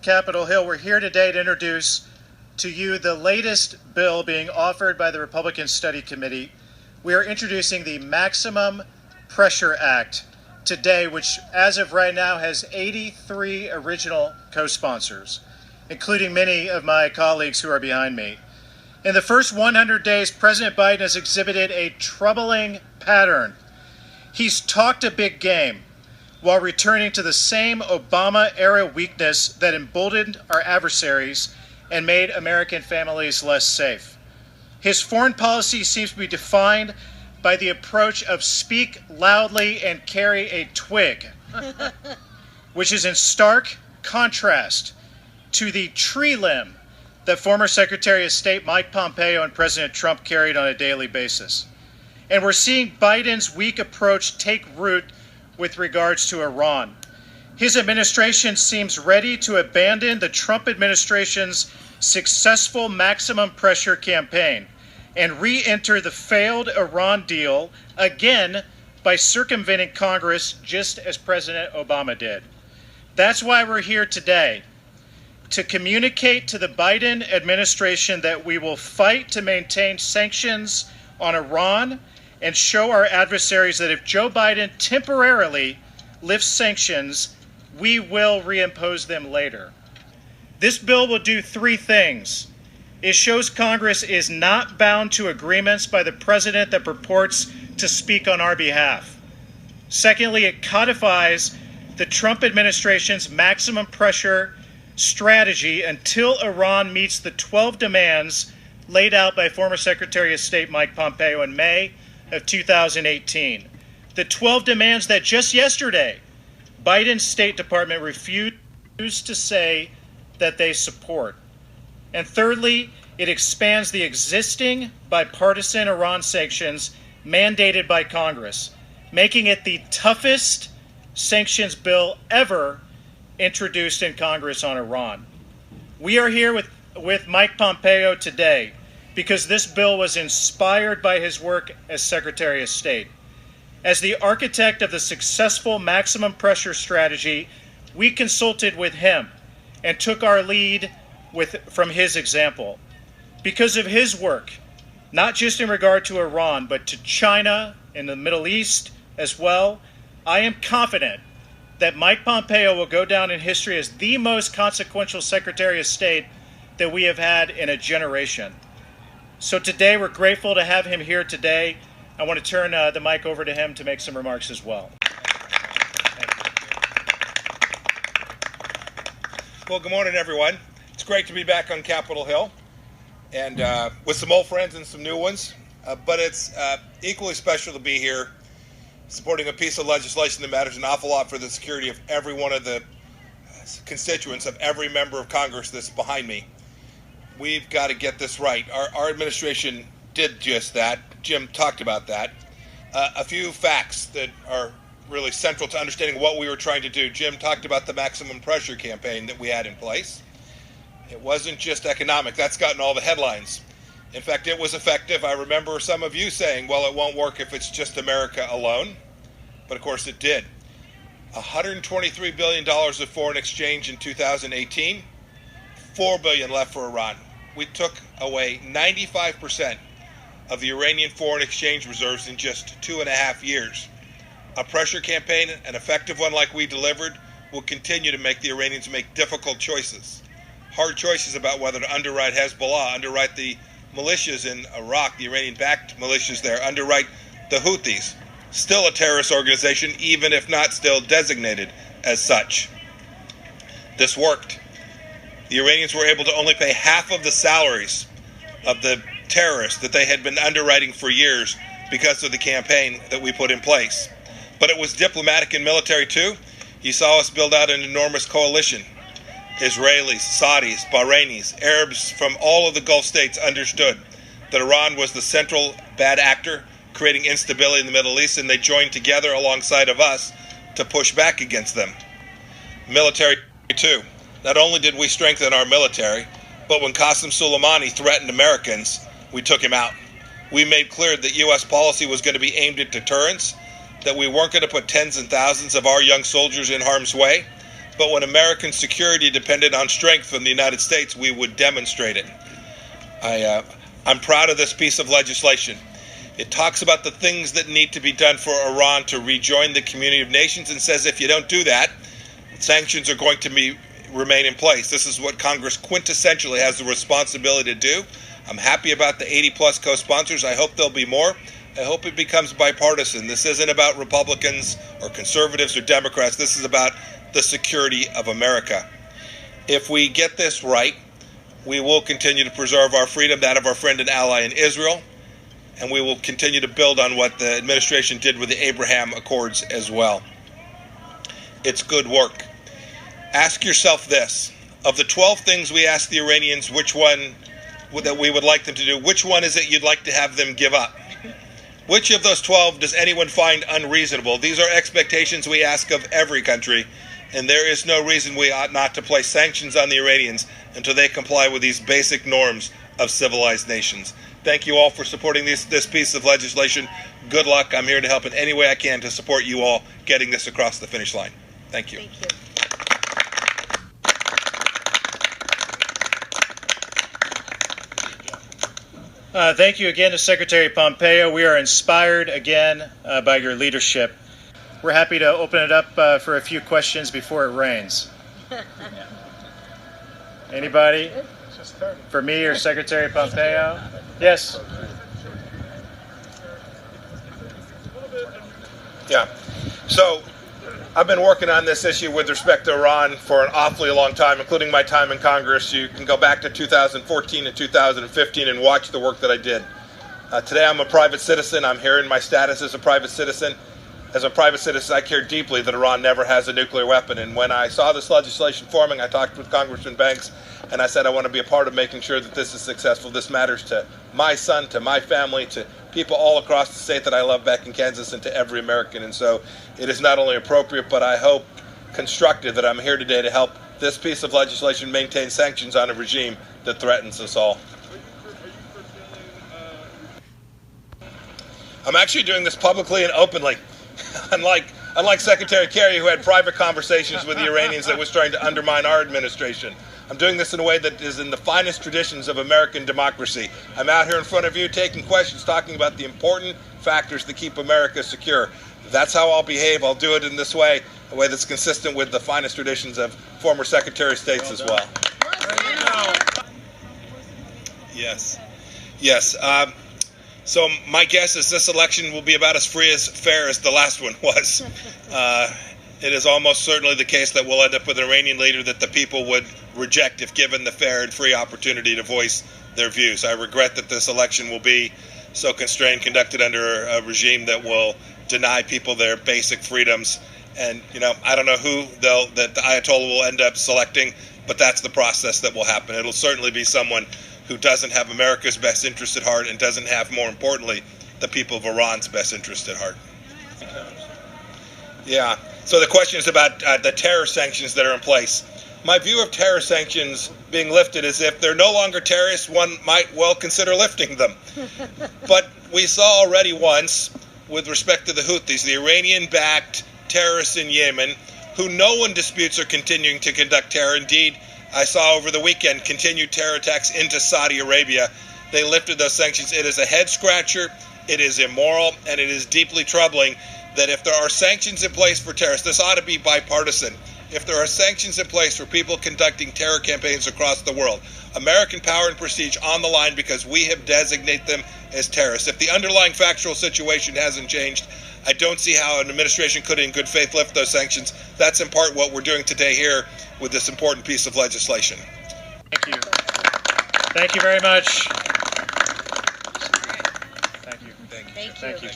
Capitol Hill. We're here today to introduce to you the latest bill being offered by the Republican Study Committee. We are introducing the Maximum Pressure Act today, which as of right now has 83 original co-sponsors, including many of my colleagues who are behind me. In the first 100 days, President Biden has exhibited a troubling pattern. He's talked a big game while returning to the same Obama-era weakness that emboldened our adversaries and made American families less safe. His foreign policy seems to be defined by the approach of speak loudly and carry a twig, which is in stark contrast to the tree limb that former Secretary of State Mike Pompeo and President Trump carried on a daily basis. And we're seeing Biden's weak approach take root with regards to Iran. His administration seems ready to abandon the Trump administration's successful maximum pressure campaign and re-enter the failed Iran deal again by circumventing Congress, just as President Obama did. That's why we're here today, to communicate to the Biden administration that we will fight to maintain sanctions on Iran and show our adversaries that if Joe Biden temporarily lifts sanctions, we will reimpose them later. This bill will do three things. It shows Congress is not bound to agreements by the president that purports to speak on our behalf. Secondly, it codifies the Trump administration's maximum pressure strategy until Iran meets the 12 demands laid out by former Secretary of State Mike Pompeo in May of 2018. The 12 demands that just yesterday Biden's State Department refused to say that they support. And thirdly, it expands the existing bipartisan Iran sanctions mandated by Congress, making it the toughest sanctions bill ever introduced in Congress on Iran. We are here with Mike Pompeo today because this bill was inspired by his work as Secretary of State. As the architect of the successful maximum pressure strategy, we consulted with him and took our lead from his example. Because of his work, not just in regard to Iran, but to China and the Middle East as well, I am confident that Mike Pompeo will go down in history as the most consequential Secretary of State that we have had in a generation. So today, we're grateful to have him here today. I want to turn the mic over to him to make some remarks as well. Well, good morning, everyone. It's great to be back on Capitol Hill and with some old friends and some new ones. But it's equally special to be here supporting a piece of legislation that matters an awful lot for the security of every one of the constituents of every member of Congress that's behind me. We've got to get this right. Our administration did just that. Jim talked about that. A few facts that are really central to understanding what we were trying to do. Jim talked about the maximum pressure campaign that we had in place. It wasn't just economic. That's gotten all the headlines. In fact, it was effective. I remember some of you saying, well, it won't work if it's just America alone. But of course it did. $123 billion of foreign exchange in 2018. $4 billion left for Iran. We took away 95% of the Iranian foreign exchange reserves in just 2.5 years. A pressure campaign, an effective one like we delivered, will continue to make the Iranians make difficult choices. Hard choices about whether to underwrite Hezbollah, underwrite the militias in Iraq, the Iranian-backed militias there, underwrite the Houthis. Still a terrorist organization, even if not still designated as such. This worked. The Iranians were able to only pay half of the salaries of the terrorists that they had been underwriting for years because of the campaign that we put in place. But it was diplomatic and military too. You saw us build out an enormous coalition. Israelis, Saudis, Bahrainis, Arabs from all of the Gulf states understood that Iran was the central bad actor creating instability in the Middle East, and they joined together alongside of us to push back against them. Military too. Not only did we strengthen our military, but when Qasem Soleimani threatened Americans, we took him out. We made clear that U.S. policy was going to be aimed at deterrence, that we weren't going to put tens and thousands of our young soldiers in harm's way, but when American security depended on strength from the United States, we would demonstrate it. I'm proud of this piece of legislation. It talks about the things that need to be done for Iran to rejoin the community of nations and says if you don't do that, sanctions are going to remain in place. This is what Congress quintessentially has the responsibility to do. I'm happy about the 80-plus co-sponsors. I hope there'll be more. I hope it becomes bipartisan. This isn't about Republicans or conservatives or Democrats. This is about the security of America. If we get this right, we will continue to preserve our freedom, that of our friend and ally in Israel, and we will continue to build on what the administration did with the Abraham Accords as well. It's good work. Ask yourself this. Of the 12 things we asked the Iranians which one that we would like them to do, which one is it you'd like to have them give up? Which of those 12 does anyone find unreasonable? These are expectations we ask of every country, and there is no reason we ought not to place sanctions on the Iranians until they comply with these basic norms of civilized nations. Thank you all for supporting this piece of legislation. Good luck. I'm here to help in any way I can to support you all getting this across the finish line. Thank you. Thank you. Thank you again to Secretary Pompeo. We are inspired again by your leadership. We're happy to open it up for a few questions before it rains. Anybody? For me or Secretary Pompeo? Yes. Yeah. So I've been working on this issue with respect to Iran for an awfully long time, including my time in Congress. You can go back to 2014 and 2015 and watch the work that I did. Today I'm a private citizen. I'm here in my status as a private citizen. As a private citizen, I care deeply that Iran never has a nuclear weapon. And when I saw this legislation forming, I talked with Congressman Banks, and I said I want to be a part of making sure that this is successful. This matters to my son, to my family, to people all across the state that I love back in Kansas, and to every American. And so it is not only appropriate, but I hope constructive that I'm here today to help this piece of legislation maintain sanctions on a regime that threatens us all. I'm actually doing this publicly and openly. Unlike Secretary Kerry, who had private conversations with the Iranians that was trying to undermine our administration. I'm doing this in a way that is in the finest traditions of American democracy. I'm out here in front of you taking questions, talking about the important factors that keep America secure. That's how I'll behave. I'll do it in this way, a way that's consistent with the finest traditions of former Secretary of States as well. Yes. So my guess is this election will be about as fair as the last one was. It is almost certainly the case that we'll end up with an Iranian leader that the people would reject if given the fair and free opportunity to voice their views. I regret that this election will be so constrained, conducted under a regime that will deny people their basic freedoms. And, I don't know who that the Ayatollah will end up selecting, but that's the process that will happen. It'll certainly be someone who doesn't have America's best interest at heart and doesn't have, more importantly, the people of Iran's best interest at heart. Yeah. So the question is about the terror sanctions that are in place. My view of terror sanctions being lifted is if they're no longer terrorists, one might well consider lifting them. But we saw already once, with respect to the Houthis, the Iranian-backed terrorists in Yemen, who no one disputes are continuing to conduct terror. Indeed, I saw over the weekend continued terror attacks into Saudi Arabia. They lifted those sanctions. It is a head-scratcher, it is immoral, and it is deeply troubling that if there are sanctions in place for terrorists, this ought to be bipartisan. If there are sanctions in place for people conducting terror campaigns across the world, American power and prestige on the line because we have designated them as terrorists. If the underlying factual situation hasn't changed, I don't see how an administration could in good faith lift those sanctions. That's in part what we're doing today here with this important piece of legislation. Thank you. Thank you very much. Thank you. Thank you.